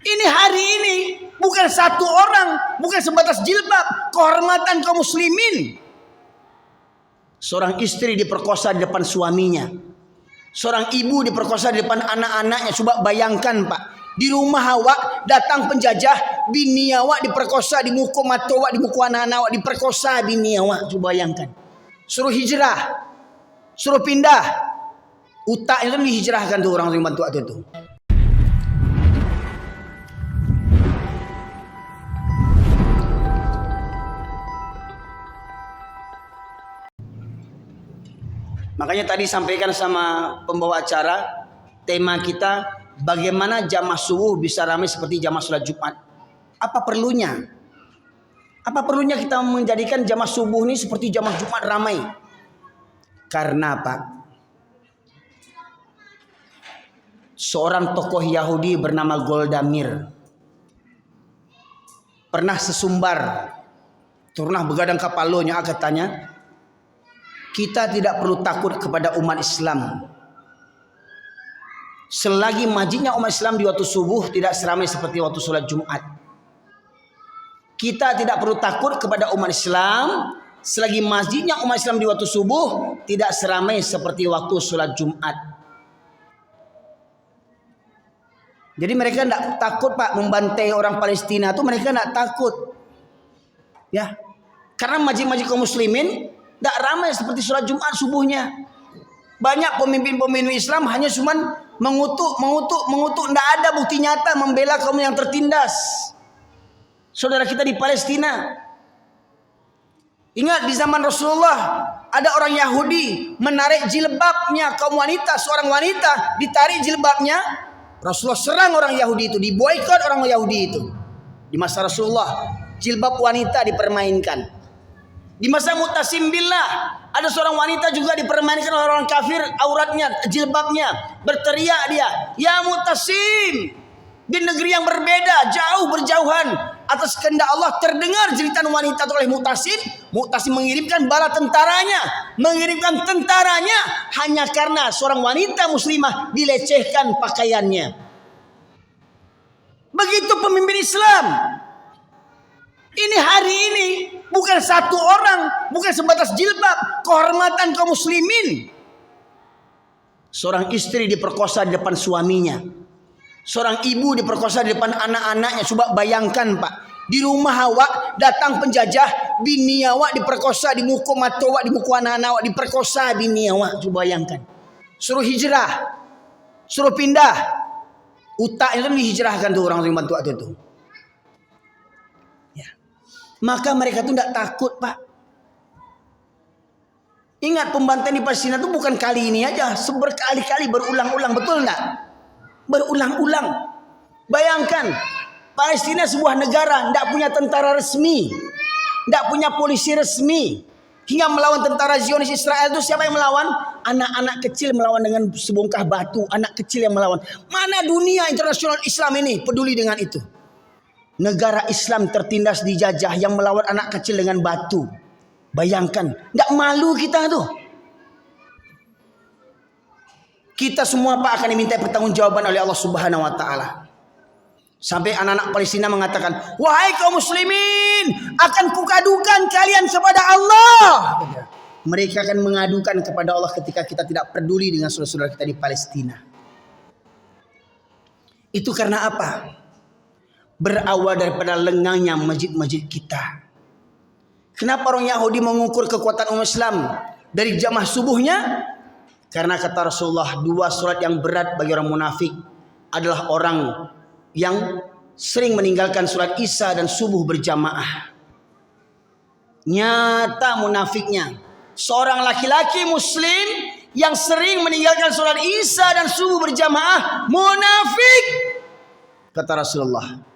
Ini hari ini bukan satu orang, bukan sebatas jilbab, kehormatan kaum muslimin. Seorang istri diperkosa di depan suaminya. Seorang ibu diperkosa di depan anak-anaknya. Coba bayangkan Pak, di rumah awak datang penjajah, bini awak diperkosa, di muka mata awak, di muka anak-anak awak diperkosa bini awak. Coba bayangkan. Suruh hijrah, suruh pindah. Utak itu dihijrahkan tuh orang bantu itu. Makanya tadi sampaikan sama pembawa acara, tema kita bagaimana jamaah subuh bisa ramai seperti jamaah sholat Jumat. Apa perlunya? Apa perlunya kita menjadikan jamaah subuh ini seperti jamaah Jumat ramai? Karena Pak, seorang tokoh Yahudi bernama Golda Meir pernah sesumbar, pernah begadang kapalonya katanya, kita tidak perlu takut kepada umat Islam selagi majidnya umat Islam di waktu subuh tidak seramai seperti waktu sholat Jumat. Kita tidak perlu takut kepada umat Islam selagi masjidnya umat Islam di waktu subuh tidak seramai seperti waktu sholat Jumat. Jadi mereka tidak takut Pak membantai orang Palestina itu, mereka tidak takut. Ya, karena masjid-masjid kaum muslimin tidak ramai seperti sholat Jumat subuhnya. Banyak pemimpin-pemimpin Islam hanya cuman mengutuk. Tidak ada bukti nyata membela kaum yang tertindas. Saudara kita di Palestina. Ingat di zaman Rasulullah ada orang Yahudi menarik jilbabnya kaum wanita. Seorang wanita ditarik jilbabnya. Rasulullah serang orang Yahudi itu. Diboikot orang Yahudi itu. Di masa Rasulullah jilbab wanita dipermainkan. Di masa Mu'tasim billah ada seorang wanita juga dipermainkan oleh orang kafir, auratnya, jilbabnya. Berteriak dia, "Ya Mu'tasim!" Di negeri yang berbeda, jauh berjauhan, atas kehendak Allah terdengar jeritan wanita oleh Mu'tasim. Mu'tasim mengirimkan bala tentaranya, hanya karena seorang wanita muslimah dilecehkan pakaiannya. Begitu pemimpin Islam. Ini hari ini bukan satu orang, bukan sebatas jilbab, kehormatan kaum muslimin. Seorang istri diperkosa di depan suaminya. Seorang ibu diperkosa di depan anak-anaknya. Coba bayangkan Pak, di rumah awak datang penjajah, bini awak diperkosa, di muka mata awak, di muka anak-anak awak diperkosa bini awak. Coba bayangkan. Suruh hijrah, suruh pindah. Utak itu dihijrahkan tuh orang bantu itu. Maka mereka itu tidak takut Pak. Ingat pembantaian di Palestina itu bukan kali ini aja, berkali-kali berulang-ulang, betul enggak? Berulang-ulang. Bayangkan, Palestina sebuah negara tidak punya tentara resmi, tidak punya polisi resmi, hingga melawan tentara Zionis Israel itu siapa yang melawan? Anak-anak kecil melawan dengan sebongkah batu, anak kecil yang melawan. Mana dunia internasional Islam ini peduli dengan itu? Negara Islam tertindas dijajah yang melawan anak kecil dengan batu. Bayangkan, tidak malu kita tuh. Kita semua Pak akan diminta pertanggungjawaban oleh Allah Subhanahu wa taala. Sampai anak-anak Palestina mengatakan, "Wahai kaum muslimin, akan kukadukan kalian kepada Allah." Mereka akan mengadukan kepada Allah ketika kita tidak peduli dengan saudara-saudara kita di Palestina. Itu karena apa? Berawal daripada lengangnya masjid-masjid kita. Kenapa orang Yahudi mengukur kekuatan umat Islam dari jamaah subuhnya? Karena kata Rasulullah, dua sholat yang berat bagi orang munafik adalah orang yang sering meninggalkan sholat isya dan subuh berjamaah. Nyata munafiknya, seorang laki-laki muslim yang sering meninggalkan sholat isya dan subuh berjamaah, munafik. Kata Rasulullah,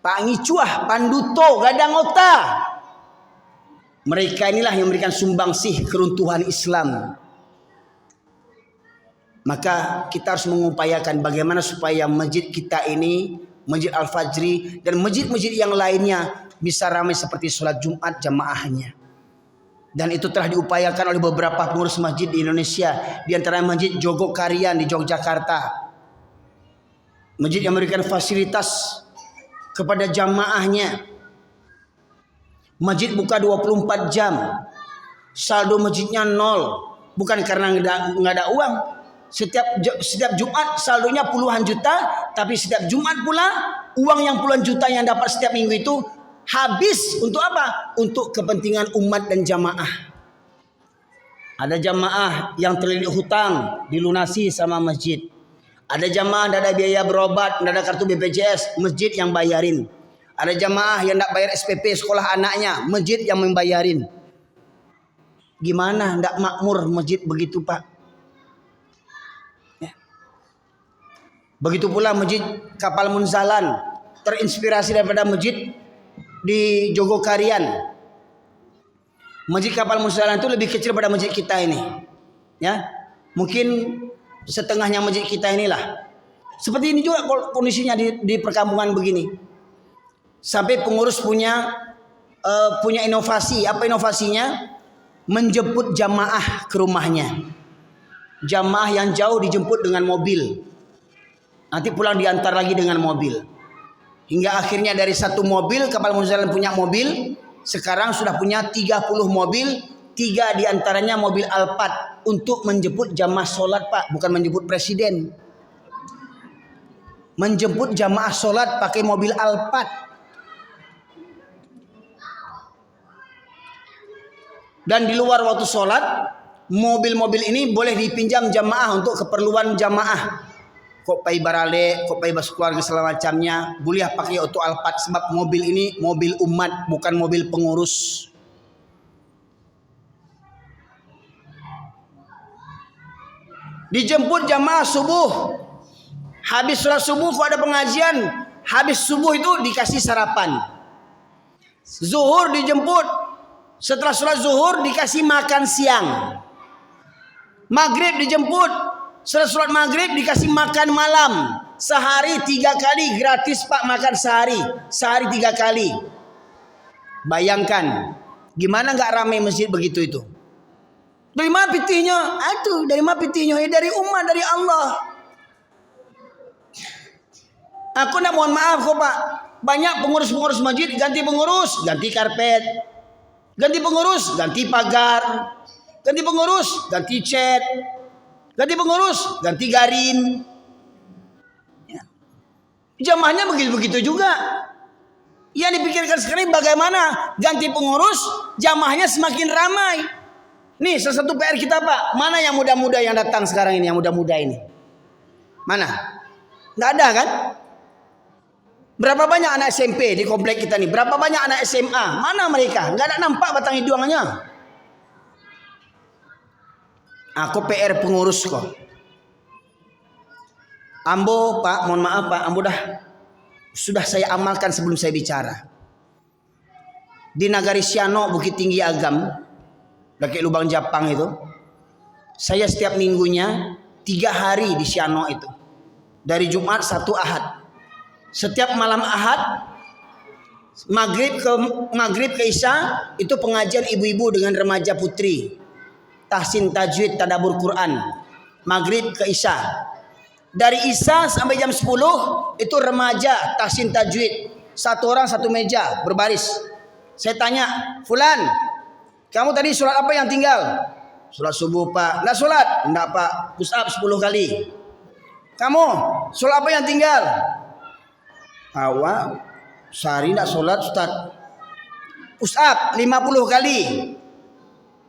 pangicuah, panduto, gadang ota. Mereka inilah yang memberikan sumbangsih keruntuhan Islam. Maka kita harus mengupayakan bagaimana supaya masjid kita ini, Masjid Al-Fajri dan masjid-masjid yang lainnya bisa ramai seperti sholat Jumat jamaahnya. Dan itu telah diupayakan oleh beberapa pengurus masjid di Indonesia, di antara Masjid Jogokarian di Yogyakarta. Masjid yang memberikan fasilitas kepada jamaahnya. Masjid buka 24 jam. Saldo masjidnya 0. Bukan karena nggak ada uang. Setiap Jumat saldonya puluhan juta, tapi setiap Jumat pula uang yang puluhan juta yang dapat setiap minggu itu habis untuk apa? Untuk kepentingan umat dan jamaah. Ada jamaah yang terlilit hutang, dilunasi sama masjid. Ada jamaah tidak ada biaya berobat, tidak ada kartu BPJS, masjid yang bayarin. Ada jamaah yang tidak bayar SPP sekolah anaknya, masjid yang membayarin. Gimana tidak makmur masjid begitu, Pak? Ya. Begitu pula masjid Kapal Munzalan terinspirasi daripada masjid di Jogokarian. Masjid Kapal Munzalan itu lebih kecil pada masjid kita ini. Ya. Mungkin setengahnya masjid kita inilah. Seperti ini juga kondisinya di perkampungan begini. Sampai pengurus punya inovasi. Apa inovasinya? Menjemput jamaah ke rumahnya. Jamaah yang jauh dijemput dengan mobil. Nanti pulang diantar lagi dengan mobil. Hingga akhirnya dari satu mobil, Kapal Munzalan punya mobil. Sekarang sudah punya 30 mobil. 3 diantaranya mobil Alphard. Untuk menjemput jamaah sholat, Pak. Bukan menjemput presiden. Menjemput jamaah sholat pakai mobil Alphard. Dan di luar waktu sholat, mobil-mobil ini boleh dipinjam jamaah untuk keperluan jamaah. Kok pai barale, kok pai bas keluarga segala macamnya, boleh pakai auto Alphard sebab mobil ini mobil umat, bukan mobil pengurus. Dijemput jamaah subuh. Habis sholat subuh kok ada pengajian, habis subuh itu dikasih sarapan. Zuhur dijemput. Setelah sholat zuhur dikasih makan siang. Maghrib dijemput. Setelah sholat maghrib dikasih makan malam. Sehari 3 kali gratis, Pak, makan sehari. Sehari 3 kali. Bayangkan. Gimana gak ramai masjid begitu itu? Dari mana pitihnya? Aduh, dari mana pitihnya? Dari umat, dari Allah. Aku nak mohon maaf kok, Pak. Banyak pengurus-pengurus masjid ganti pengurus, ganti karpet. Ganti pengurus, ganti pagar. Ganti pengurus, ganti cat. Ganti pengurus, ganti garin. Ya. Jamaahnya begitu-begitu juga. Yang dipikirkan sekarang bagaimana ganti pengurus, jamaahnya semakin ramai. Nih salah satu PR kita, Pak. Mana yang muda-muda yang datang sekarang ini, yang muda-muda ini? Mana? Nggak ada kan? Berapa banyak anak SMP di komplek kita nih? Berapa banyak anak SMA? Mana mereka? Nggak ada nampak batang hidungnya. Aku PR pengurus kok. Ambo, Pak, mohon maaf, Pak. Ambo sudah saya amalkan sebelum saya bicara. Di Nagari Siano, Bukit Tinggi Agam, dekat Lubang Japang itu, saya setiap minggunya 3 hari di Siano itu. Dari Jumat, Sabtu, Ahad. Setiap malam Ahad, maghrib ke Isya itu pengajian ibu-ibu dengan remaja putri, tahsin tajwid tadabbur Quran. Maghrib ke Isya. Dari Isya sampai jam 10 itu remaja tahsin tajwid. 1 orang 1 meja berbaris. Saya tanya, Fulan, kamu tadi sholat apa yang tinggal? Sholat subuh, Pak. Nggak sholat? Nggak, Pak. Push up 10 kali. Kamu sholat apa yang tinggal? Awak sehari tidak sholat, Ustaz. Push up 50 kali.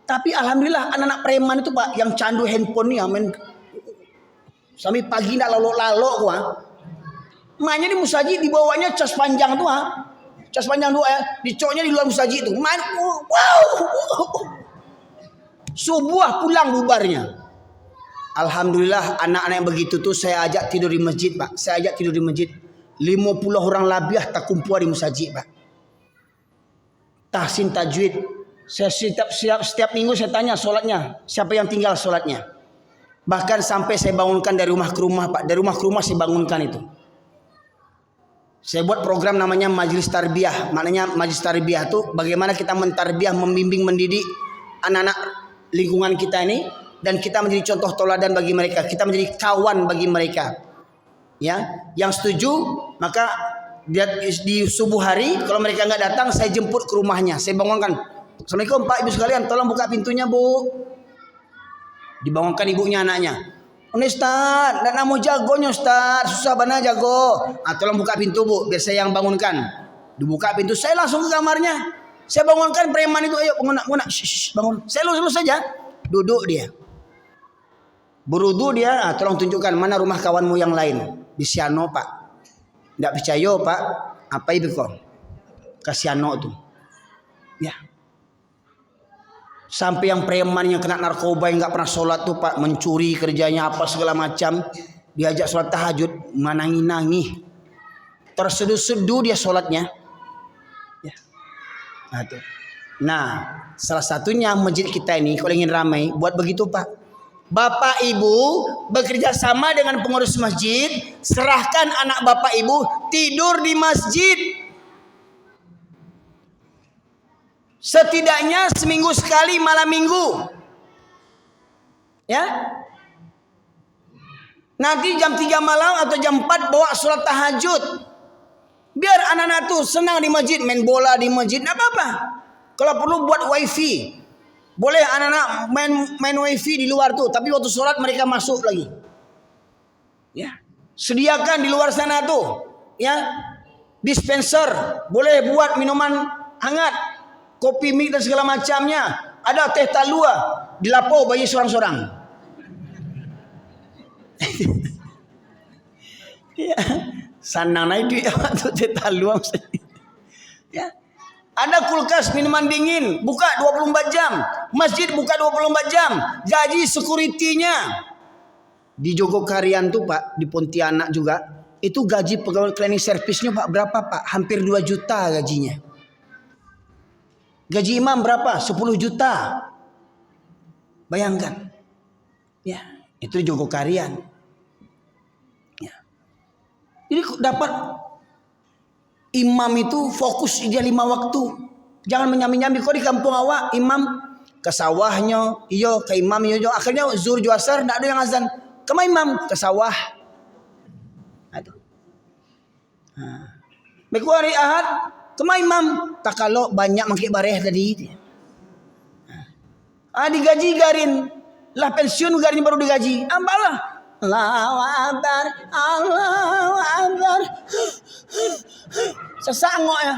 Tapi alhamdulillah anak-anak preman itu, Pak, yang candu handphone nih, amin. Sampai pagi tidak lalok-lalok gua. Mainnya di musajid, dibawanya cas panjang tuh, cas panjang tuh ya, dicoknya di luar musajid tuh. Main, wow. Subuh pulang bubarnya. Alhamdulillah anak-anak yang begitu tuh saya ajak tidur di masjid, Pak. Saya ajak tidur di masjid. 50 orang labiah tak kumpul di musajid, Pak. Tahsin tajwid. Saya setiap minggu saya tanya sholatnya, siapa yang tinggal sholatnya. Bahkan sampai saya bangunkan dari rumah ke rumah, Pak. Dari rumah ke rumah saya bangunkan itu. Saya buat program namanya Majelis Tarbiyah. Maknanya Majelis Tarbiyah itu bagaimana kita mentarbiyah, membimbing, mendidik anak-anak lingkungan kita ini. Dan kita menjadi contoh teladan bagi mereka. Kita menjadi kawan bagi mereka. Ya, yang setuju maka dia di subuh hari kalau mereka nggak datang saya jemput ke rumahnya, saya bangunkan. Assalamualaikum Pak Ibu sekalian, tolong buka pintunya Bu. Dibangunkan ibunya anaknya. Ini Ustaz, dan mau jagonya Ustaz, susah benar jago. Tolong buka pintu Bu, biar saya yang bangunkan. Dibuka pintu, saya langsung ke kamarnya. Saya bangunkan preman itu, ayo bangun, bangun. Saya lulus saja, duduk dia. Berudu dia, tolong tunjukkan mana rumah kawanmu yang lain. Di Siano Pak. Tidak percaya Pak, apa itu kok? Kasiano tuh. Ya. Sampai yang preman yang kena narkoba yang nggak pernah sholat tuh Pak, mencuri kerjanya apa segala macam, diajak sholat tahajud, menangis-nangis, terseduh-seduh dia sholatnya. Ya. Nah, salah satunya masjid kita ini kalau ingin ramai buat begitu Pak. Bapak Ibu bekerja sama dengan pengurus masjid, serahkan anak Bapak Ibu tidur di masjid. Setidaknya seminggu sekali malam minggu. Ya. Nanti jam 3 malam atau jam 4 bawa sholat tahajud. Biar anak-anak tuh senang di masjid, main bola di masjid, enggak apa-apa. Kalau perlu buat wifi. Boleh anak-anak main wifi di luar tuh, tapi waktu sholat mereka masuk lagi. Ya. Sediakan di luar sana tuh, ya. Dispenser, boleh buat minuman hangat. Kopi mik dan segala macamnya. Ada teh talua, dilapau bagi seorang-seorang. Ya, sanang naik dia waktu teh talua. Ya. Ada kulkas minuman dingin, buka 24 jam. Masjid buka 24 jam. Gaji security-nya. Di Jogokarian tuh Pak, di Pontianak juga, itu gaji pegawai cleaning service-nya Pak berapa Pak? Hampir 2 juta gajinya. Gaji imam berapa? 10 juta. Bayangkan. Ya, itu Jogokarian. Ya. Jadi dapat imam itu fokus dia 5 waktu. Jangan menyambi-nyambi. Kok di kampung awak imam ke sawahnya, iyo ke imam iyo. Akhirnya zuhur juasar tidak ada yang azan. Kemana imam? Ke sawah. Aduh. Beku hari Ahad. Kemana imam? Tak kalau banyak mangkik bareh tadi. Digaji garin. Lah pensiun garin baru digaji. Ambalah. Allahu Akbar. Allahu Akbar. Sesangok ya.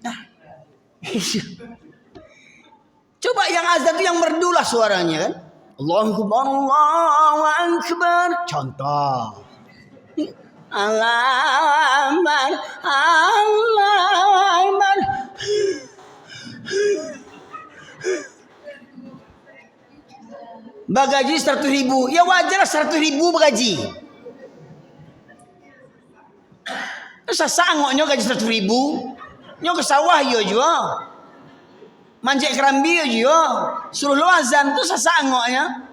Nah. Coba yang azan itu yang merdulah suaranya kan. Allahu Akbar. Allahu Akbar. Contoh. Allahu Akbar, Allahu Akbar. Bagaji 100.000, ya wajar 100.000 bagaji. Sasangoknya gaji 100.000, nyo ke sawah yo juga, manjek kerambi yo juga, suruh lo azan tu sasangoknya.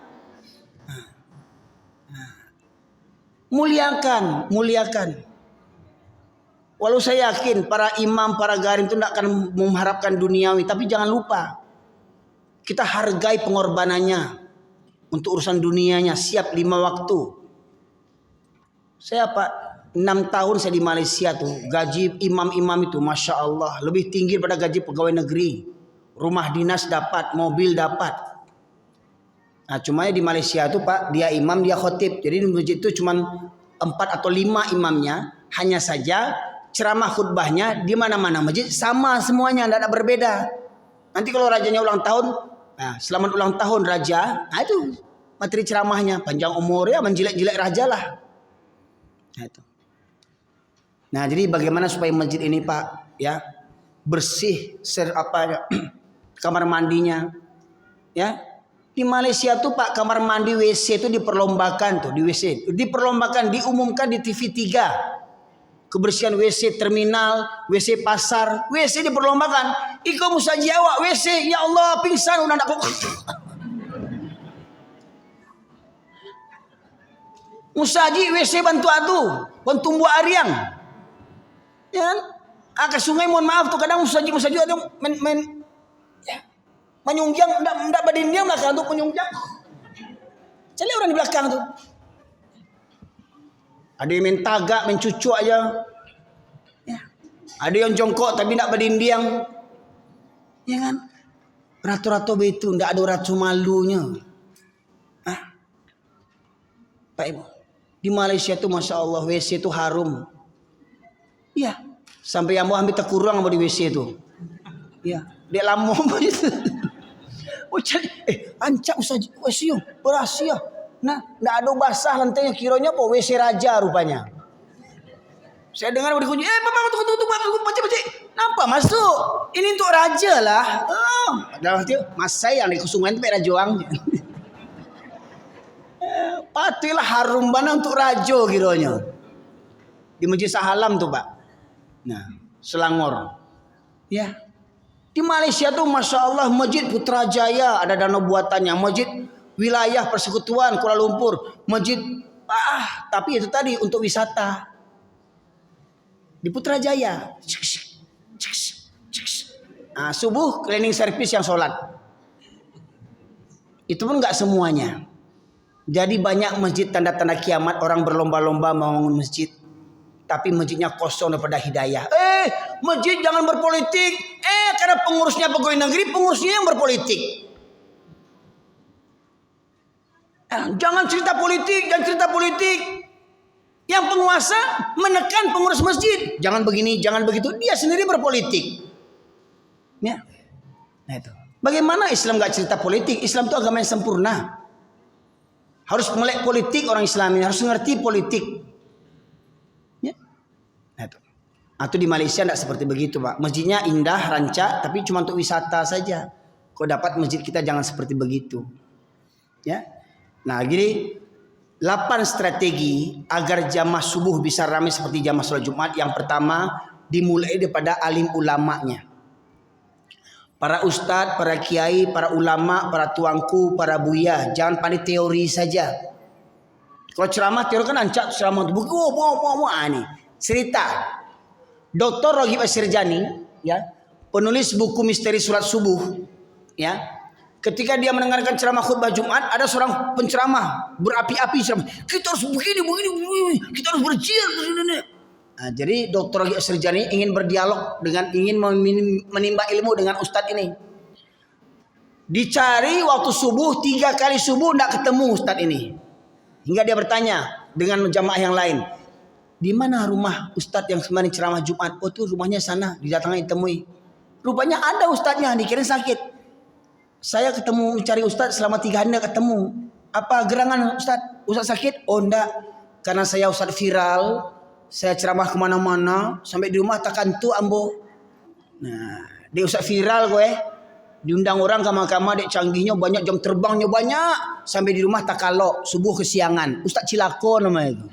Muliakan. Walau saya yakin para imam, para garim itu tidak akan mengharapkan duniawi, tapi jangan lupa kita hargai pengorbanannya untuk urusan dunianya, siap 5 waktu. Saya Pak 6 tahun saya di Malaysia tuh, gaji imam-imam itu Masya Allah lebih tinggi daripada gaji pegawai negeri. Rumah dinas dapat, mobil dapat. Nah, cuma di Malaysia itu Pak, dia imam, dia khotib. Jadi di masjid itu cuma 4 atau 5 imamnya. Hanya saja ceramah khutbahnya di mana-mana masjid sama semuanya, tidak ada berbeda. Nanti kalau rajanya ulang tahun, nah, selamat ulang tahun raja. Nah itu materi ceramahnya, panjang umur ya, menjilat-jilat raja lah. Nah itu. Nah jadi bagaimana supaya masjid ini Pak ya bersih, kamar mandinya, ya. Di Malaysia tuh Pak kamar mandi WC itu diperlombakan tuh di WC. Diperlombakan, diumumkan di TV 3. Kebersihan WC terminal, WC pasar, WC diperlombakan. Iko musaji awak WC, ya Allah pingsan udah nak. Musaji WC bantu atu, tumbuh ariang. Ya kan? Ke sungai mohon maaf tuh kadang musaji ada main menyungjang, enggak badin dia belakang tuh penyungjang. Cari orang di belakang tuh. Ada yang main tagak, main cucuk aja. Ya. Ada yang jongkok tapi nak berdinding. Ya kan? Ratu-ratu begitu, tidak ada ratu malunya. Pak Ibu, di Malaysia itu Masya Allah WC itu harum. Ya, sampai yang mau ambil terkurang di WC itu. Ya, dia lama begitu. Oh cari, ancak usah WC yo, berhasil. Nah, tidak ada basah lantainya, kiranya apa WC raja rupanya. Saya dengar dikunci, bapak tunggu, baca. Nampak masuk? Ini untuk raja lah. Oh, dalam hati, mas saya yang di Kusungan itu raja wang. Patilah harum bana untuk rajo kiranya. Di Masjid Sahalam tuh Pak. Nah, Selangor. Ya. Di Malaysia tuh Masya Allah Masjid Putrajaya ada danau buatannya. Masjid wilayah persekutuan Kuala Lumpur. Masjid tapi itu tadi untuk wisata. Di Putrajaya. Nah, subuh cleaning service yang sholat. Itu pun nggak semuanya. Jadi banyak masjid tanda-tanda kiamat, orang berlomba-lomba membangun masjid. Tapi masjidnya kosong daripada hidayah. Masjid jangan berpolitik. Karena pengurusnya pegawai negeri, pengurusnya yang berpolitik. Jangan cerita politik. Yang penguasa menekan pengurus masjid. Jangan begini, jangan begitu. Dia sendiri berpolitik. Ya. Nah itu. Bagaimana Islam gak cerita politik? Islam itu agama yang sempurna. Harus melek politik orang Islam ini, harus ngerti politik. Ya. Nah, itu di Malaysia tidak seperti begitu Pak. Masjidnya indah, rancak, tapi cuma untuk wisata saja. Kau dapat masjid kita jangan seperti begitu. Ya. Nah gini, 8 strategi agar jamaah subuh bisa ramai seperti jamaah sholat Jumat. Yang pertama, dimulai daripada alim ulamanya. Para ustadz, para kiai, para ulama, para tuanku, para buya, jangan pandai teori saja. Kalau ceramah teori kan ancak ceramah itu buku ini cerita. Dr. Raghib Asirjani, ya, penulis buku Misteri Surat Subuh, ya. Ketika dia mendengarkan ceramah khutbah Jumat, ada seorang penceramah berapi-api ceramah. Kita harus begini, kita harus berjihad. Nah, jadi Dr. Raghib Asirjani ingin berdialog ingin menimba ilmu dengan ustadz ini. Dicari waktu subuh 3 kali subuh tidak ketemu ustadz ini. Hingga dia bertanya dengan jamaah yang lain, di mana rumah ustadz yang kemarin ceramah Jumat? Oh tuh rumahnya sana, didatangi ditemui. Rupanya ada ustadznya, dikira sakit. Saya ketemu cari ustadz selama 3 hari tidak ketemu. Apa gerangan ustadz? Ustadz sakit? Oh enggak, karena saya ustadz viral. Saya ceramah kemana-mana sampai di rumah takkan tu ambo. Nah, dia usah viral gue. Diundang orang kamar-kamar dek canggihnya banyak, jam terbangnya banyak. Sampai di rumah tak kalok, subuh kesiangan. Ustaz Cilako namanya itu.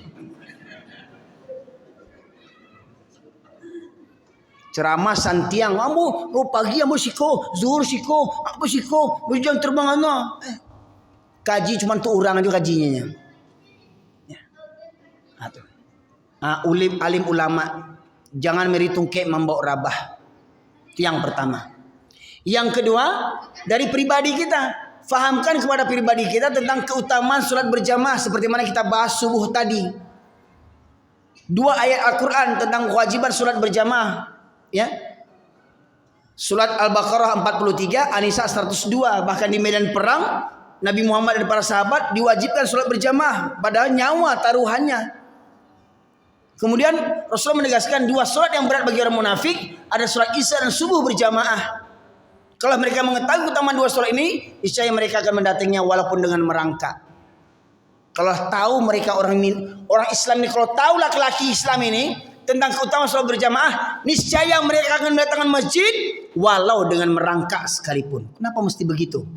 Ceramah santiang, ambo pagi ambo siko, zuhur siko, apa siko, jam terbang ana. Kaji cuma tu orang aja kajinya. Ya. Alim ulama jangan meritungke membawa rabah. Itu yang pertama. Yang kedua, dari pribadi kita, fahamkan kepada pribadi kita tentang keutamaan salat berjamaah seperti mana kita bahas subuh tadi. 2 ayat Al-Qur'an tentang kewajiban salat berjamaah, ya. Surat Al-Baqarah 43, An-Nisa 102, bahkan di medan perang Nabi Muhammad dan para sahabat diwajibkan salat berjamaah padahal nyawa taruhannya. Kemudian Rasulullah menegaskan 2 sholat yang berat bagi orang munafik, ada sholat Isya dan subuh berjamaah. Kalau mereka mengetahui keutamaan 2 sholat ini, niscaya mereka akan mendatanginya walaupun dengan merangkak. Kalau tahu mereka orang Islam ini, kalau tahu laki-laki Islam ini tentang keutamaan sholat berjamaah, niscaya mereka akan mendatangkan masjid walau dengan merangkak sekalipun. Kenapa mesti begitu?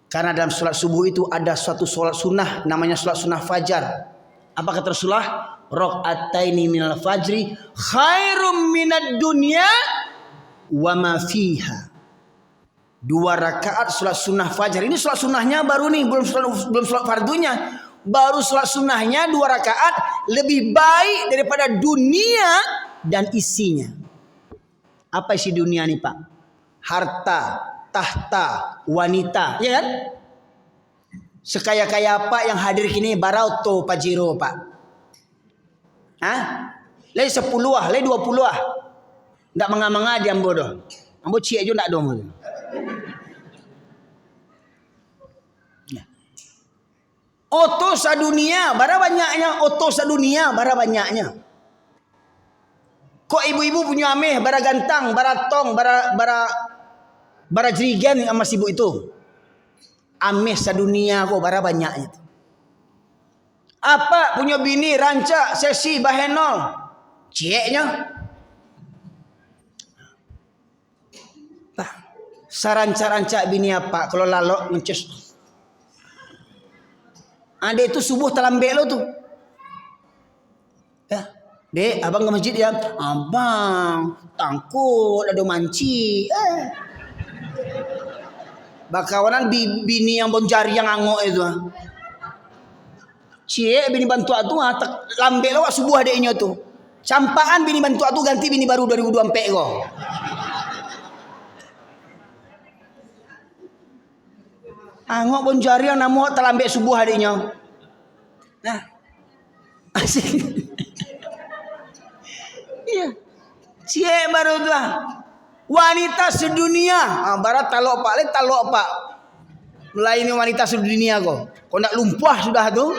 Karena dalam sholat subuh itu ada suatu sholat sunnah, namanya sholat sunnah fajar. Apa kata Rasulullah? Raq'ataini minal fajri khairum minad dunya wa ma fiha. 2 rakaat salat sunnah fajar. Ini salat sunnahnya baru nih, belum salat fardunya. Baru salat sunnahnya 2 rakaat lebih baik daripada dunia dan isinya. Apa isi dunia nih Pak? Harta, tahta, wanita, ya kan? Sekaya-kaya apa yang hadir kini Barauto Pajero Pak. Hah? Lai 10 ah, lai 20 ah. Ndak manga-manga dia ambo doh. Ambo cie jo ndak doh. Oto sadunia, bara banyaknya oto sadunia, bara banyaknya. Kok ibu-ibu punya ameh, bara gantang, bara tong, bara jerigen sama sibuk itu. Ameh sadunia kok bara banyaknya. Apa punya bini rancak, sesi, bahenol. Cieknya. Pak, saranca-rancak bini apa kalau lalok ngeces. Adek itu subuh terlambat lo tuh. Ya, dek, abang ke masjid ya. Abang, tangkut ada manci. Bakawanan bini yang bonjari yang angok itu. Cie bini bantu tu lambat lo subuh adeknya tuh. Campaan bini bantu tu ganti bini baru 2024 kok. Angok bonjari yang namo terlambat subuh adiknya. Nah. Asik. Iya. Cie baru tuh. Wanita sedunia. Barat talok pak, le talok pak. Melayani wanita sedunia kok. Kok nak lumpah sudah tuh.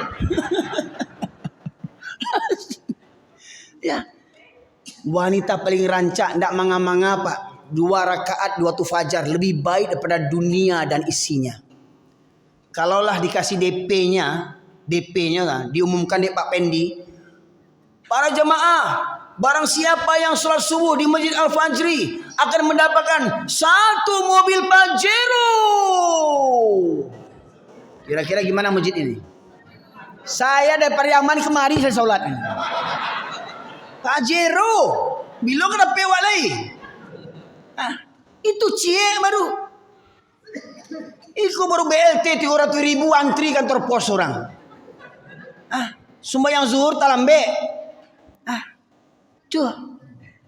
Ya. Wanita paling rancak ndak manga-manga pak. 2 rakaat 2 waktu fajar lebih baik daripada dunia dan isinya. Kalaulah dikasih DP-nya lah, diumumkan di Pak Pendi, para jemaah, barang siapa yang sholat subuh di Masjid Al-Fajri akan mendapatkan 1 mobil Pajero. Kira-kira gimana masjid ini? Saya dari Pariaman kemari saya sholat ini. Pajero, bilang kena pewak lagi. Itu cie baru. Iku baru BLT 300.000 antri kantor pos orang. Sembahyang zuhur talambe. Tuh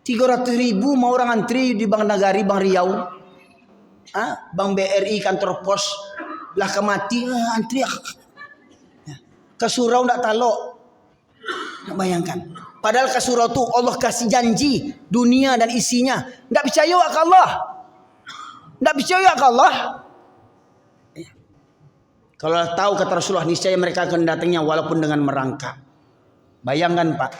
300.000 mau orang antri di Bank Nagari, Bank Riau. Bank BRI kantor pos lah kemati antri. Ke surau ndak talok. Bayangkan. Padahal ke surau tuh Allah kasih janji dunia dan isinya. Ndak percaya ke Allah. Ndak percaya ke Allah. Kalau tahu kata Rasulullah, niscaya mereka akan datangnya walaupun dengan merangkak. Bayangkan Pak,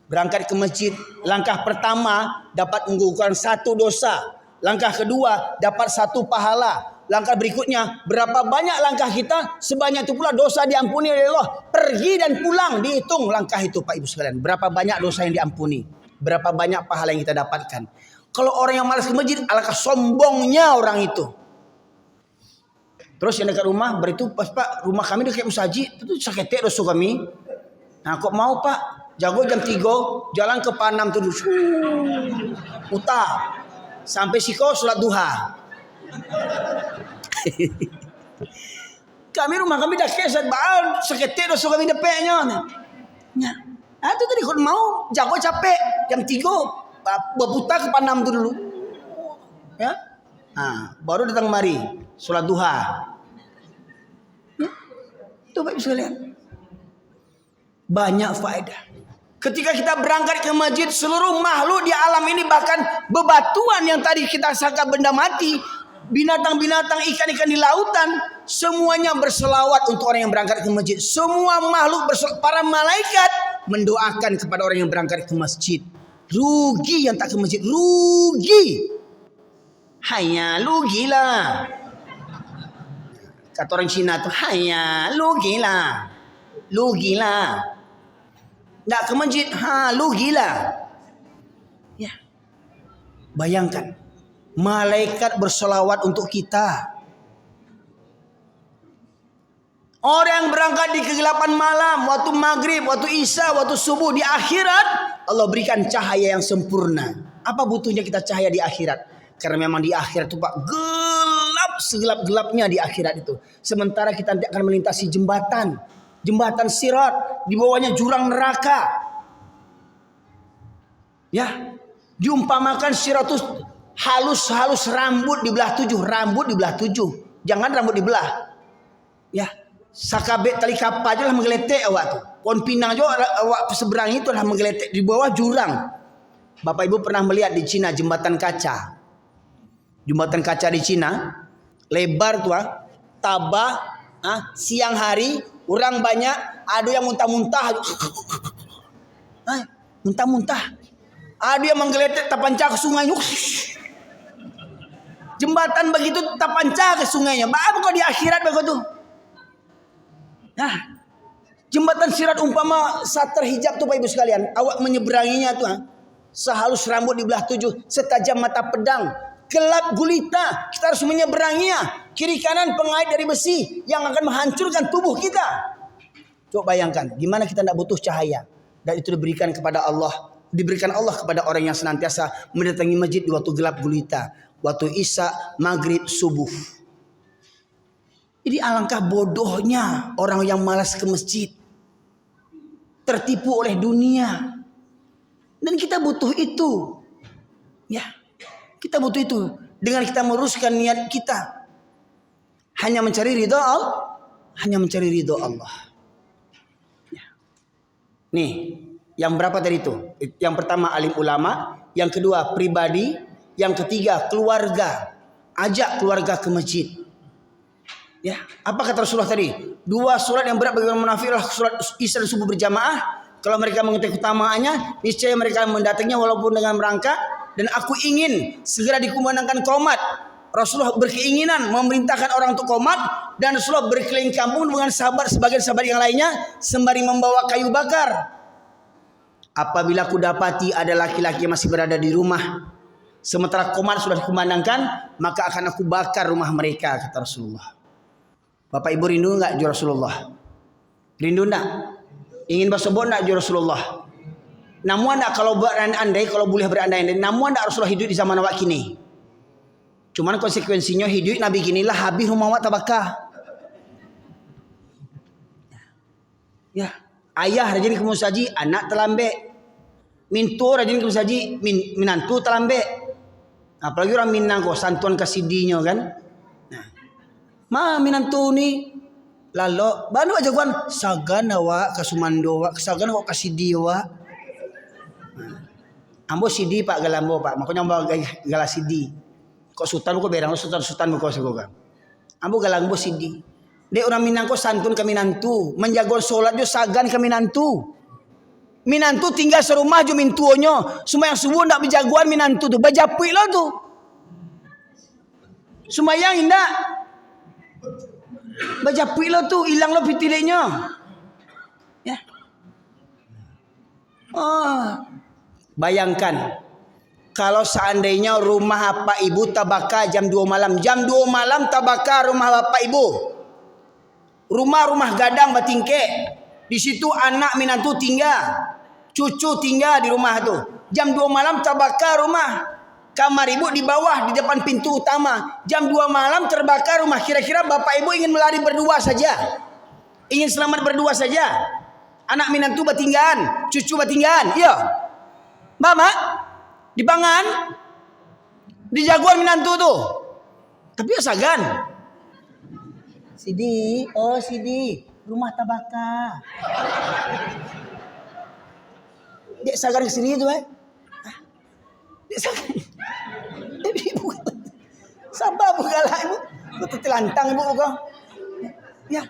berangkat ke masjid, langkah pertama dapat menggugurkan 1 dosa. Langkah kedua dapat 1 pahala. Langkah berikutnya, berapa banyak langkah kita, sebanyak itu pula dosa diampuni oleh Allah. Pergi dan pulang, dihitung langkah itu Pak Ibu sekalian. Berapa banyak dosa yang diampuni, berapa banyak pahala yang kita dapatkan. Kalau orang yang malas ke masjid, alangkah sombongnya orang itu. Terus yang dekat rumah, beritu Pak, rumah kami dekat Musaji, itu sakit dosa kami. Nah, kok mau Pak? Jago jam 3, jalan ke Panam tuh. Utah. Sampai siko sholat duha. Rumah kami dah kesat baal sakit dosa kami depeknya. Ya. Itu tadi kau mau jago capek jam 3 berputar ke Panam tuh dulu. Ya. Baru datang mari sholat duha. Itu Bapak sekalian. Banyak faedah. Ketika kita berangkat ke masjid, seluruh makhluk di alam ini, bahkan bebatuan yang tadi kita sangka benda mati, binatang-binatang, ikan-ikan di lautan, semuanya berselawat untuk orang yang berangkat ke masjid. Semua makhluk para malaikat mendoakan kepada orang yang berangkat ke masjid. Rugi yang tak ke masjid, rugi. Hanya lugilah. Kata orang Cina tu, hanya lugilah. Lugilah. Tak ke masjid, lugilah. Ya. Bayangkan, malaikat bersolawat untuk kita. Orang yang berangkat di kegelapan malam, waktu maghrib, waktu isya, waktu subuh, di akhirat Allah berikan cahaya yang sempurna. Apa butuhnya kita cahaya di akhirat? Karena memang di akhirat itu Pak, gelap segelap-gelapnya di akhirat itu. Sementara kita tidak akan melintasi jembatan sirat, di bawahnya jurang neraka. Ya, diumpamakan sirat itu halus-halus rambut dibelah 7, Jangan rambut dibelah. Ya, sakabek tali kapal aja lah menggeletek awak tu. Pohon pinang juga awak seberang itu lah menggeletek di bawah jurang. Bapak Ibu pernah melihat di Cina jembatan kaca. Jembatan kaca di Cina lebar tu tabah siang hari orang banyak, ada yang muntah-muntah. Muntah-muntah. Ada yang menggeletek tapanca ke sungai. Jembatan begitu tapanca ke sungainya. Apa kau di akhirat begitu? Nah, jembatan sirat umpama saat terhijab tu Bapak Ibu sekalian, awak menyeberanginya tu sehalus rambut di belah 7, setajam mata pedang, gelap gulita, kita harus menyeberanginya. Kiri kanan pengait dari besi yang akan menghancurkan tubuh kita. Coba bayangkan, gimana kita tidak butuh cahaya, dan itu diberikan kepada Allah, diberikan Allah kepada orang yang senantiasa mendatangi masjid di waktu gelap gulita, waktu isya, maghrib, subuh. Jadi alangkah bodohnya orang yang malas ke masjid, tertipu oleh dunia. Dan kita butuh itu. Ya, kita butuh itu. Dengan kita meruskan niat kita hanya mencari ridha Allah, hanya mencari ridha Allah. Ya. Nih, yang berapa tadi itu? Yang pertama alim ulama, yang kedua pribadi, yang ketiga keluarga. Ajak keluarga ke masjid. Ya, apa kata Rasulullah tadi? 2 surat yang berat bagi orang munafik adalah surat isya dan subuh berjamaah. Kalau mereka mengetahui keutamaannya, niscaya mereka mendatanginya walaupun dengan merangkak. Dan aku ingin segera dikumandangkan qomat. Rasulullah berkeinginan memerintahkan orang untuk qomat, dan Rasulullah berkeliling kampung dengan sahabat, sebagian sahabat yang lainnya sembari membawa kayu bakar. Apabila aku dapati ada laki-laki yang masih berada di rumah sementara qomat sudah dikumandangkan, maka akan aku bakar rumah mereka, kata Rasulullah. Bapak Ibu rindu enggak ju Rasulullah? Rindu enggak? Ingin bersobot enggak ju Rasulullah? Namun enggak kalau berandai, kalau boleh berandai, namun enggak Rasulullah hidup di zaman awak kini. Cuman konsekuensinya hidup Nabi kini lah habis rumah awak tabakah. Ya, ayah rajin ke musaji, anak terlambat. Mintu rajin ke musaji, minantu terlambat. Apalagi orang Minang kok santuan kasidinya kan. Ma minantu ni lalu baru aja guan sagan awak kasumando awak sagan awak kasidi awak. Ambo sidi pak galambo pak makanya ambo gala sidi. Kok sultan kok berang sultan kok segoga. Ambo galambo sidi. Dek orang Minang kok santun ke minantu, menjaga solat jo sagan ke minantu. Minantu tinggal serumah jo mintuonyo, semua yang subuh ndak berjagoan minantu tu, bajapui lo tu. Sumayang indak. Bajapui lo tu, hilang lo pitilenya. Ya. Oh, bayangkan kalau seandainya rumah bapak ibu tabaka jam 2 malam. Jam 2 malam tabaka rumah bapak ibu. Rumah-rumah gadang batingke. Di situ anak minantu tinggal, cucu tinggal di rumah tu. Jam 2 malam tabaka rumah. Kamar ibu di bawah di depan pintu utama. Jam 2 malam terbakar rumah. Kira-kira bapak ibu ingin melari berdua saja, ingin selamat berdua saja. Anak minantu batinggan, cucu batinggan. Iya. Mama dibangan, dijagoan minantu tu. Tapi ya sagan. Sidi, oh Sidi, rumah tabaka. Dia sagan ke sini tu Dia sagan. Ibu, sabar bukalah ibu. Betul telantang ibu kau. Ya.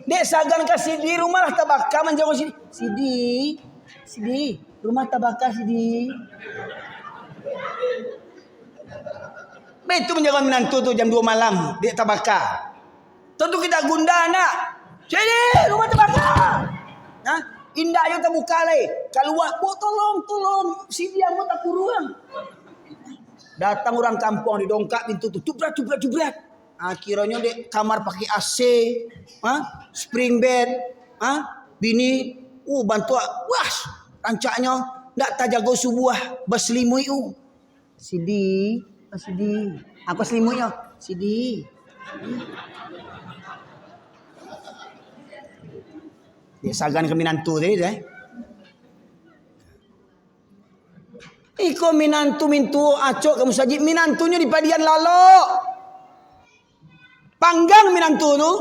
Dek sagan kasih di rumah lah tabaka menjaga sini. Sidi, rumah tabaka Sidi. Betul menjaga menantu tu jam 2 malam di tabaka. Tentu kita gundah nak. Sidi, rumah tabaka. Nah, indah yo terbuka leh. Keluar, bu tolong Sidi amu tak kurang. Datang orang kampung didongkak pintu tu, jubrat. Akhirnya dek kamar pakai AC, spring bed, bini, bantu, wah, rancaknya ndak tak jago subuh, berselimut Sidi, apa selimutnya? Sidi. Dia sagan ke minantu tadi Iko minantu mintu acok kamu saji minantunya di padian lalo. Panggang minantu tu.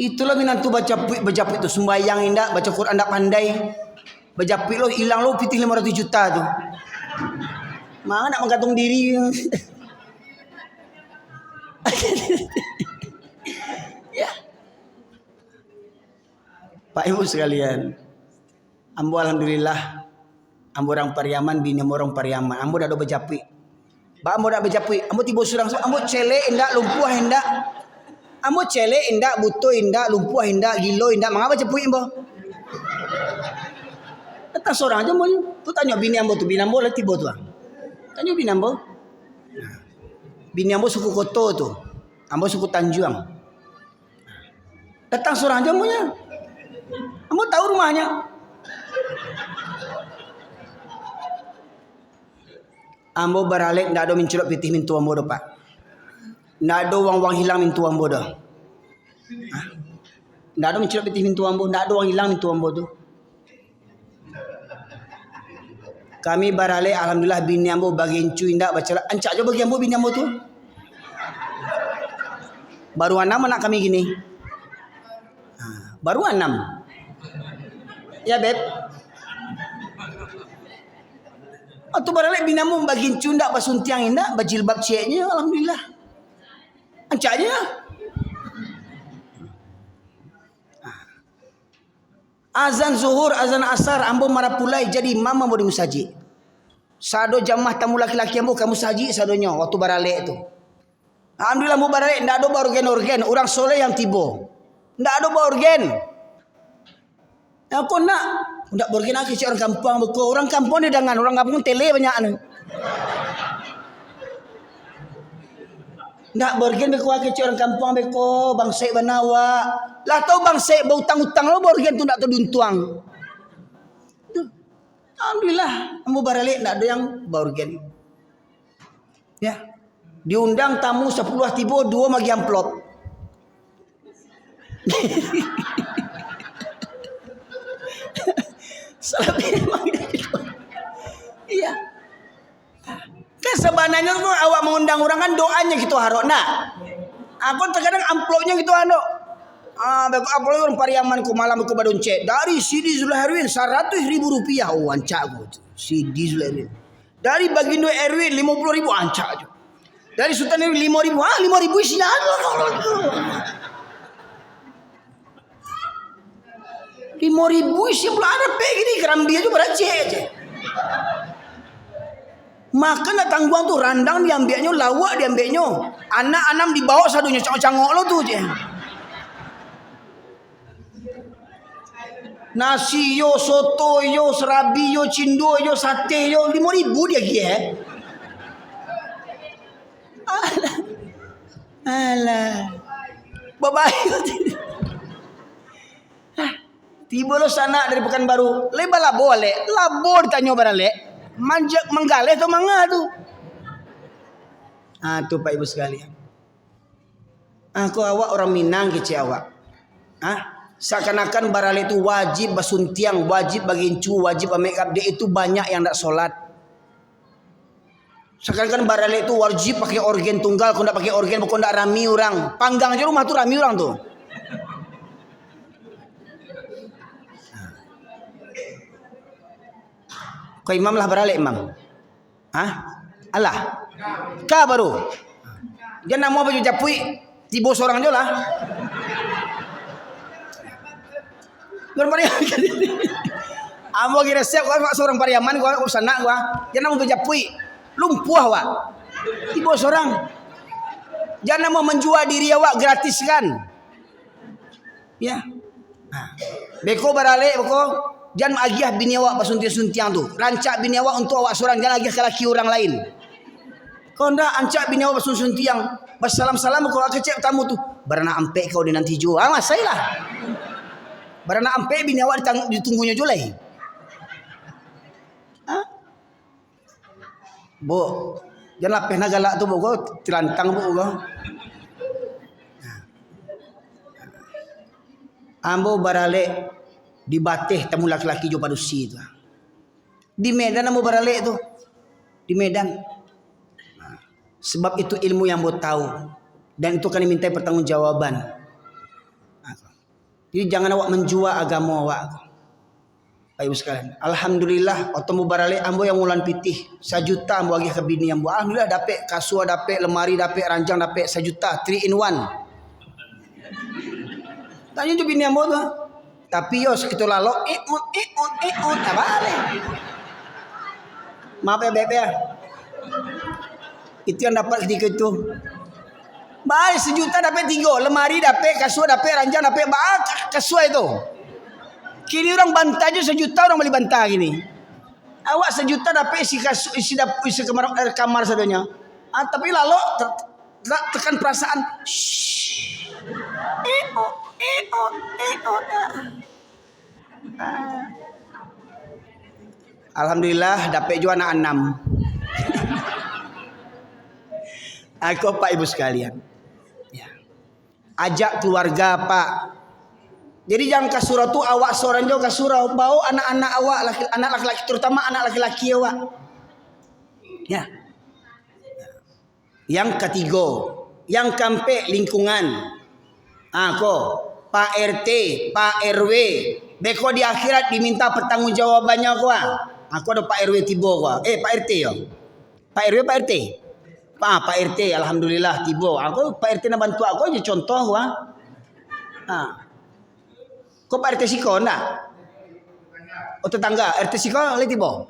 Itulah minantu bajapui itu sembayang indak, baca Quran ndak pandai. Bajapui lo hilang lo pitih 500 juta tuh. Mana nak menggantung diri. Ya. Pak Ibu sekalian, ambo alhamdulillah, ambo orang Pariaman, bini orang Pariaman, ambo dah do bejapui. Ba ambo dah bejapui, ambo tibo surang, ambo cele indak, lumpuh indak. Ambo cele indak, buto indak, lumpuh indak, gilo indak, mangapa bejapui ambo? Datang seorang aja ambo, tu tanya bini ambo tu, bini ambo lah tibo tu. Tanya bini ambo. Bini ambo suku Koto tu, ambo suku Tanjuang. Datang seorang aja ambonya. Ambo tahu rumahnya. Ambo baralik ndak ada menculok pitih mintu ambo do, Pak. Ndak ada wang hilang mintu ambo do. Ndak ada menculok pitih mintu ambo, ndak ada wang hilang mintu ambo tu. Kami baralik alhamdulillah bini ambo bagian cu indak baca ancak aja bagi ambo bini ambo tu. Baru 6 anak kami gini. Baru 6. Ya beb. Atau barangkali binamu bagian cundak basuntiang indak bajilbab ceknya alhamdulillah. Ancaknya. Azan zuhur, azan asar ambo marapulai jadi mama mau dimusaji. Sado jamah tamu laki-laki ambo kamu saji sadonya waktu barale itu. Alhamdulillah mau barale ndak ada organ-organ orang soleh yang tibo. Ndak ada organ. Aku nak ndak borgen aku orang kampung beko orang kampung ni dengan orang kampung tele banyak ni. Ndak borgen beko aku orang kampung beko bangsa banawa. Lah tahu bangsa bau utang-utang lo borgen tu ndak terduntuang. Alhamdulillah kamu baralik ndak ada yang borgen. Ya. Diundang tamu 10 tibo 2 bagi amplop. Salah memang gitu. Iya. Kan sebenarnya tuh awak mengundang orang kan doanya gitu harok nak. Aku terkadang amplopnya gitu anu. Amplop orang Pariaman ku malam ku badunce dari Sidi Zulairin 100.000 rupiah ancak aku. Sidi Zulairin. Dari Bagindo Erwin 50.000 ancak aja. Dari Sultan Erwin 5.000. 5.000 isinya. Rp5.000 isi bulan ada gini kerambi aja berace aja. Makan datang tangguang tuh randang diambilnya, lawak diambilnya, anak-anak dibawa sadunya cangok lo tuh aja. Nasi yo, soto yo, serabi yo, cindo yo, sate yo, 5.000 dia gie. Alah, bye-bye. Tiba lo sana dari Pekanbaru, leba labo le, labo ditanya barang le, manjak menggaleh atau mangga tu. Tuh Pak Ibu sekalian. Aku awak orang Minang kece awak. Seakan-akan barale itu wajib basuntiang, wajib bagincu, wajib make up dia itu banyak yang tak solat. Seakan-akan barale itu wajib pakai organ tunggal, kau tak pakai organ, kau tak rami orang. Panggang aja rumah tu rami orang tu. Kau imam lah beralik imam. Allah. Kau baru. Dia nak mau baju japui, tibo seorang je lah. Amo kira siap kau seorang Pariaman kau sana kau. Dia nak mau baju japui, lumpuh awak. Tibo seorang. Jangan mau menjual diri awak gratis kan? Ya. Beko beralik beko. Jangan agiah bini awak pasuntiang-suntiang tu. Rancak bini awak untuk awak seorang, jangan agiah ke laki orang lain. Kau ndak ancak bini awak pasuntiang. Bersalam-salam kau kecek tamu tu. Barana ampe kau di nanti jo. Masailah. Barana ampe bini awak ditunggunya julai. Bu, jangan lapeh nagalak tu bu kau terantang bu kau. Ambo barale di Bateh tamu laki-laki jo padusi tu. Di Medan ambo barale tu. Di Medan. Sebab itu ilmu yang ambo tahu dan itu kan diminta pertanggungjawaban. Jadi jangan awak menjual agama awak. Baik ibu sekalian, alhamdulillah waktu mubarale ambo yang ulan pitih 1 juta ambo bagi ke bini ambo. Alhamdulillah dapat kasur, dapat lemari, dapat ranjang, dapat 1 juta 3 in 1. Tanya je bini ambo tu. Tapi yo sekitu lalok apa le? Maaf ya bebe ya. Itu yang dapat ketika itu. Baik 1 juta dapat 3, lemari dapat, kasur dapat, ranjang dapat, kasur itu. Kini orang bantai je 1 juta orang beli bantai gini. Awak 1 juta dapat isi kasur, isi kamar sadonya. Tapi lalu tekan perasaan. Alhamdulillah dapat juga anak 6. Aku Pak Ibu sekalian. Ya. Ajak keluarga Pak. Jadi jangan ke surau tu awak seorang jauh ke surau, bawa anak-anak awak, anak laki-laki, terutama anak laki-laki awak. Ya. Yang ketiga, yang keempat lingkungan. Aku Pak RT, Pak RW, beko di akhirat diminta pertanggungjawabannya gua. Aku ada Pak RW tiba gua. Pak RT yo. Pak RW Pak RT. Pak RT alhamdulillah tiba. Aku Pak RT nak bantu aku aja contoh gua. Kau Pak RT Siko enggak? Oh tetangga RT Siko lagi tiba?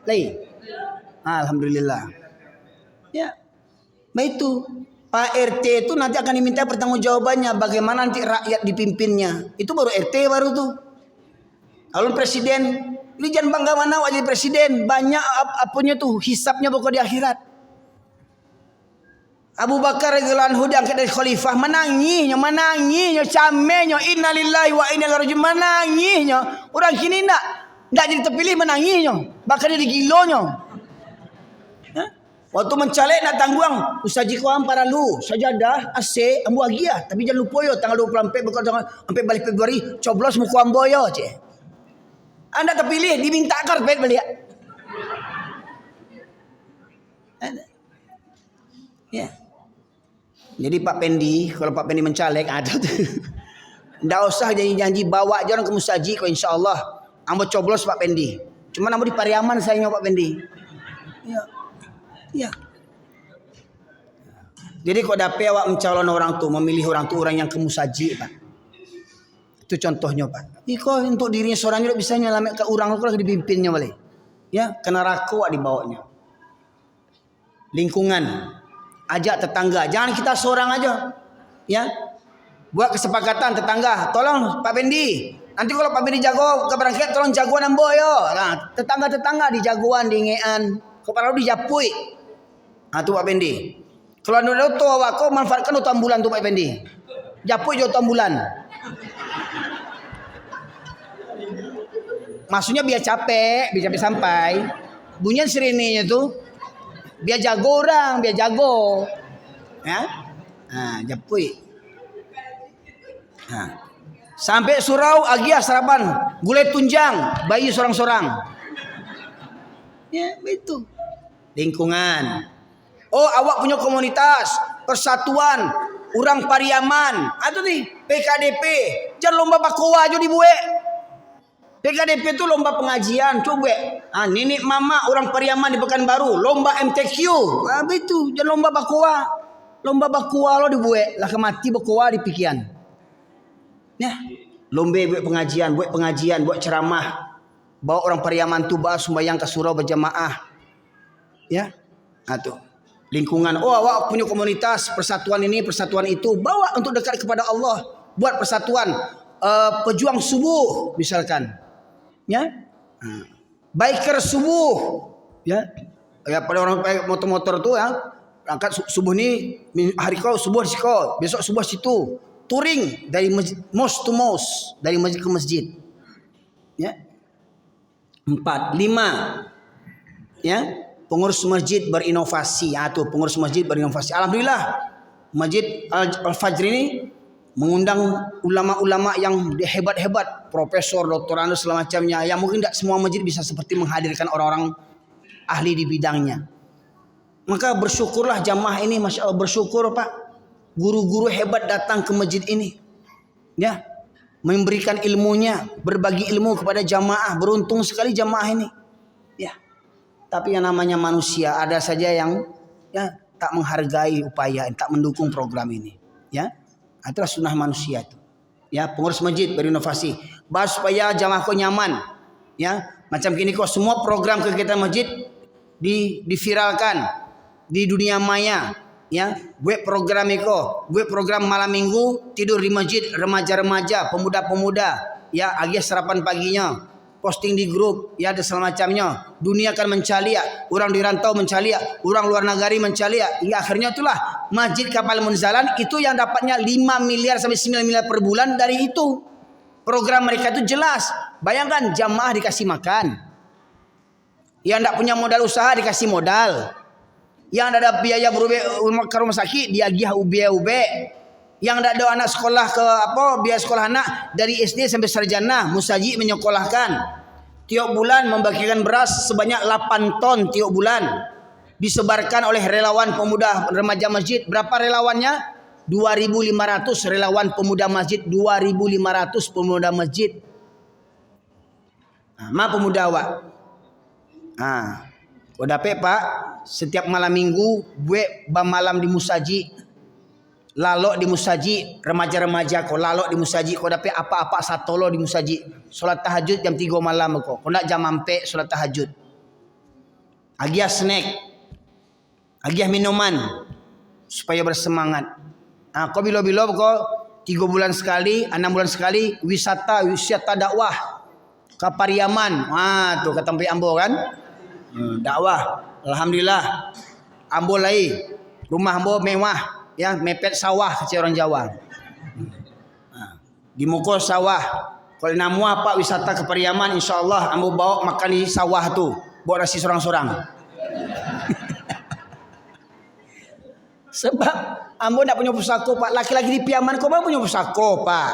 Lagi? Alhamdulillah. Ya. Baik itu Pak RT itu nanti akan diminta pertanggungjawabannya bagaimana nanti rakyat dipimpinnya. Itu baru RT baru tuh. Kalau presiden, ini jangan bangga mana wajib presiden. Banyak apanya tuh hisapnya pokok di akhirat. Abu Bakar radhiyallahu anhu diangkat dari khalifah, menangisnya, camenya, innalillahi wa inna ilaihi raji'un, menangisnya. Orang kini enggak jadi terpilih menangisnya, bahkan jadi gilonya. Waktu mencalek nak tangguang, usaji kau ampara lu, sajadah, AC, ambu agia, tapi jangan lupa yo tanggal 24 sampai balik Februari, coblos muka ambo yo, cik. Anda terpilih diminta karpet balik. Ya. Jadi Pak Pendi, kalau Pak Pendi mencalek ada tuh. Ndak usah janji-janji bawa aja orang ke musaji kok insyaallah. Ambo coblos Pak Pendi. Cuman ambo di Pariaman sayangnya Pak Pendi. Ya. Ya. Jadi kok dapet awak mencalon orang tuh, memilih orang tuh orang yang ke musaji, Pak. Itu contohnya, Pak. Iko untuk dirinya seorang juga bisa nyelamat ke orang itu lagi dipimpinnya boleh. Ya, kena rakwa dibawanya. Lingkungan. Ajak tetangga, jangan kita seorang aja, ya. Buat kesepakatan tetangga, tolong Pak Pendi. Nanti kalau Pak Pendi jago ke berangkat, tolong jagoan ambo yo. Nah, tetangga dijagoan, dingean, kepala dijapui. Nah, tuh Pak Pendi. Kalau anda tahu awak kau manfaatkan untuk ambulan tuh Pak Pendi. Japui jo ambulan. Maksudnya biar capek sampai. Bunyian sirininya tuh. Biar jago orang, biar jago. Ya. Nah, japui. Nah. Sampai surau agia sarapan, gulai tunjang, bayi sorang-sorang. Ya, begitu. Lingkungan. Oh, awak punya komunitas, persatuan, orang Pariaman. Atau nih, PKDP. Jangan lomba bakoa aja dibuat. PKDP itu lomba pengajian, coba. Nenek mama orang Pariaman di Pekanbaru, lomba MTQ. Itu, jangan lomba bakoa. Lomba bakoa lo dibuat, lah kemati bakoa di pikiran. Ya, lomba buat pengajian, buat ceramah. Bawa orang Pariaman tuh bahas sembahyang ke surau berjamaah. Ya. Tuh. Lingkungan. Oh, awak punya komunitas, persatuan ini, persatuan itu, bawa untuk dekat kepada Allah. Buat persatuan pejuang subuh misalkan. Ya, biker subuh, ya pada orang motor-motor tuh ya, angkat subuh ni hari kau subuh siko, besok subuh situ, touring dari mosque to mosque, dari masjid ke masjid, ya 4, 5, ya pengurus masjid berinovasi, tuh pengurus masjid berinovasi. Alhamdulillah Masjid Al-Fajr ini mengundang ulama-ulama yang hebat-hebat, profesor, doktoranus segala macamnya, yang mungkin tidak semua masjid bisa seperti menghadirkan orang-orang ahli di bidangnya. Maka bersyukurlah jamaah ini, masya Allah bersyukur Pak, guru-guru hebat datang ke masjid ini, ya. memberikan ilmunya, berbagi ilmu kepada jamaah. Beruntung sekali jamaah ini. Ya. Tapi yang namanya manusia ada saja yang ya tak menghargai upaya, tak mendukung program ini. Ya. Itulah sunnah manusia itu. Ya, pengurus masjid berinovasi, bahas supaya jamaah kau nyaman. Ya, macam gini kok semua program kegiatan masjid diviralkan di dunia maya. Ya, buat program iko, buat program malam minggu tidur di masjid remaja-remaja, pemuda-pemuda, ya agak sarapan paginya, posting di grup, ya ada segala macamnya. Dunia akan mencalia, orang di rantau mencalia, orang luar negeri mencalia, hingga akhirnya itulah Masjid Kapal Munzalan itu yang dapatnya 5 miliar sampai 9 miliar per bulan dari itu. Program mereka itu jelas. Bayangkan jamaah dikasih makan, yang tidak punya modal usaha dikasih modal. Yang tidak ada biaya berubat ke rumah sakit dia giah biaya UB. Yang tidak ada anak sekolah ke biaya sekolah anak dari SD sampai sarjana musaji menyekolahkan. Tiap bulan membagikan beras sebanyak 8 ton tiap bulan. Disebarkan oleh relawan pemuda remaja masjid. Berapa relawannya? 2.500 relawan pemuda masjid. 2.500 pemuda masjid. Ma pemuda awak. Kau dapat pak, setiap malam minggu buat malam di musaji, lalok di musaji, remaja-remaja kau lalok di musaji, kau dapat apa-apa satolo di musaji, solat tahajud jam 3 malam kau nak jam ampe solat tahajud, agiah snack, agiah minuman supaya bersemangat. Kau bilo-bilo kau 3 bulan sekali, 6 bulan sekali wisata dakwah ke Pariaman, tuh kata Tempe Ambo kan. Dakwah, alhamdulillah. Ambo lai, rumah ambo mewah, ya mepet sawah kecil orang Jawa. Di muka sawah. Kalau namu apa wisata ke Pariaman, insyaallah ambo bawa makan di sawah tu, bawa nasi sorang-sorang. Sebab ambo nak punya pusako pak, laki-laki di Piaman kau punya pusako pak.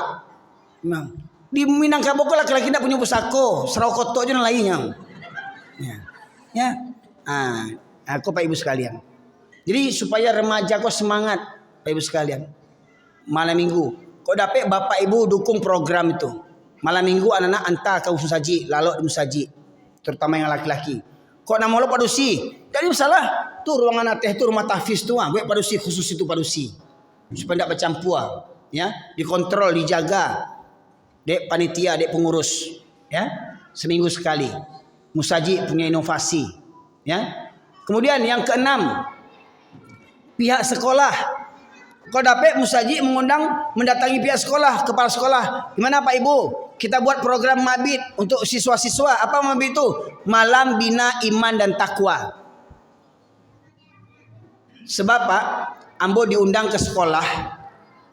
Di Minangkabau kau laki-laki nak punya pusako, Serakoto aja lainnya. Ya, aku Pak Ibu sekalian. Jadi supaya remaja kau semangat, Pak Ibu sekalian. Malam minggu, kau dapat Bapak Ibu dukung program itu. Malam minggu anak-anak antar ke musaji, lalok di musaji, terutama yang laki-laki. Kau nak mau padusi, jadi masalah. Tu ruangan teh tu rumah tahfiz tu, gue padusi khusus itu padusi, supaya tidak bercampur. Ya, dikontrol, dijaga, dek panitia, dek pengurus. Ya, seminggu sekali. Musaji punya inovasi, ya. Kemudian yang keenam, pihak sekolah. Kau dapat musaji mendatangi pihak sekolah, kepala sekolah. Gimana Pak Ibu? Kita buat program mabit untuk siswa-siswa. Apa mabit itu? Malam bina iman dan takwa. Sebab Pak, ambo diundang ke sekolah,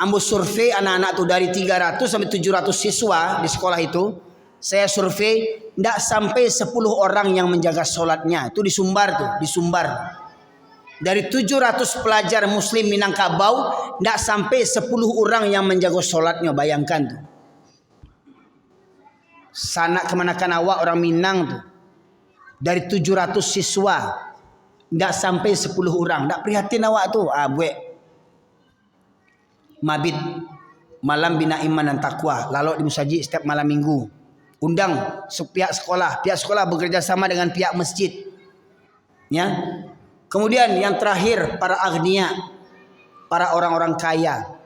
ambo survei anak-anak tuh dari 300 sampai 700 siswa di sekolah itu. Saya survei, tidak sampai 10 orang yang menjaga sholatnya. Itu di Sumbar tuh, di Sumbar. Dari 700 pelajar muslim Minangkabau, tidak sampai 10 orang yang menjaga sholatnya. Bayangkan tuh. Sanak kemanakan awak orang Minang tuh. Dari 700 siswa, tidak sampai 10 orang. Tidak prihatin awak tuh. Buat mabit, malam bina iman dan takwa. Lalu di musaji setiap malam minggu. Undang pihak sekolah bekerja sama dengan pihak masjid. Ya. Kemudian yang terakhir para agnia, para orang-orang kaya.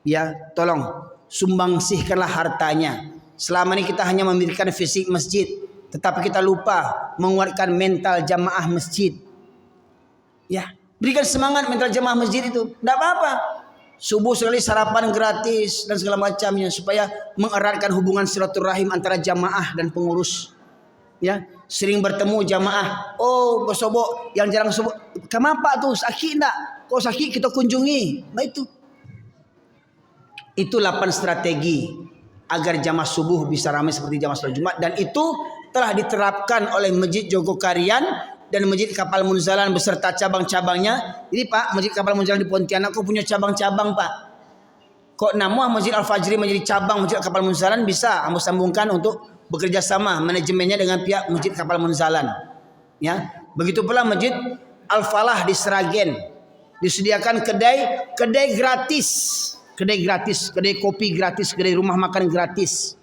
Ya, tolong sumbangsihkanlah hartanya. Selama ini kita hanya memberikan fisik masjid, tetapi kita lupa menguatkan mental jamaah masjid. Ya, berikan semangat mental jamaah masjid itu. Tidak apa-apa. Subuh sekali sarapan gratis dan segala macamnya supaya mengeratkan hubungan silaturahim antara jamaah dan pengurus. Ya, sering bertemu jamaah. Oh, bersobok yang jarang sobok. Kenapa tuh? Sakit enggak? Kau sakit kita kunjungi. Nah itu. Itu 8 strategi agar jamaah subuh bisa ramai seperti jamaah salat Jumat, dan itu telah diterapkan oleh Masjid Jogokarian dan Masjid Kapal Munzalan beserta cabang-cabangnya. Jadi Pak, Masjid Kapal Munzalan di Pontianak kok punya cabang-cabang Pak. Kok nama Masjid Al-Fajri menjadi cabang Masjid Kapal Munzalan, bisa kamu sambungkan untuk bekerja sama manajemennya dengan pihak Masjid Kapal Munzalan. Ya, begitu pula Masjid Al-Falah di Sragen disediakan kedai gratis. kedai gratis, kedai kopi gratis, kedai rumah makan gratis.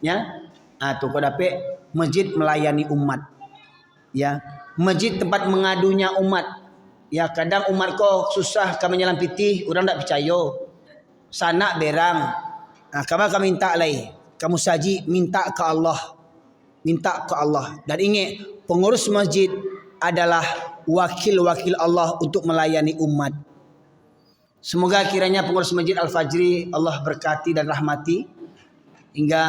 Ya. Tuh kau dapat masjid melayani umat. Ya, masjid tempat mengadunya umat. Ya, kadang umat kau susah kami nyelampiti, orang tak percaya. Sana berang. Kamu minta lagi. Kamu saji minta ke Allah. Minta ke Allah. Dan ingat, pengurus masjid adalah wakil-wakil Allah untuk melayani umat. Semoga kiranya pengurus Masjid Al-Fajri Allah berkati dan rahmati hingga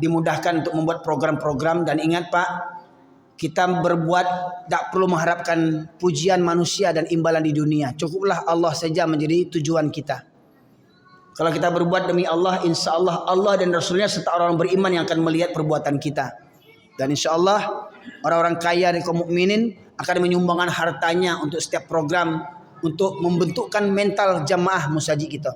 dimudahkan untuk membuat program-program. Dan ingat Pak, kita berbuat tak perlu mengharapkan pujian manusia dan imbalan di dunia. Cukuplah Allah saja menjadi tujuan kita. Kalau kita berbuat demi Allah, insya Allah Allah dan Rasulnya serta orang beriman yang akan melihat perbuatan kita. Dan insya Allah orang-orang kaya dari kaum mukminin akan menyumbangkan hartanya untuk setiap program untuk membentukkan mental jamaah musajid kita.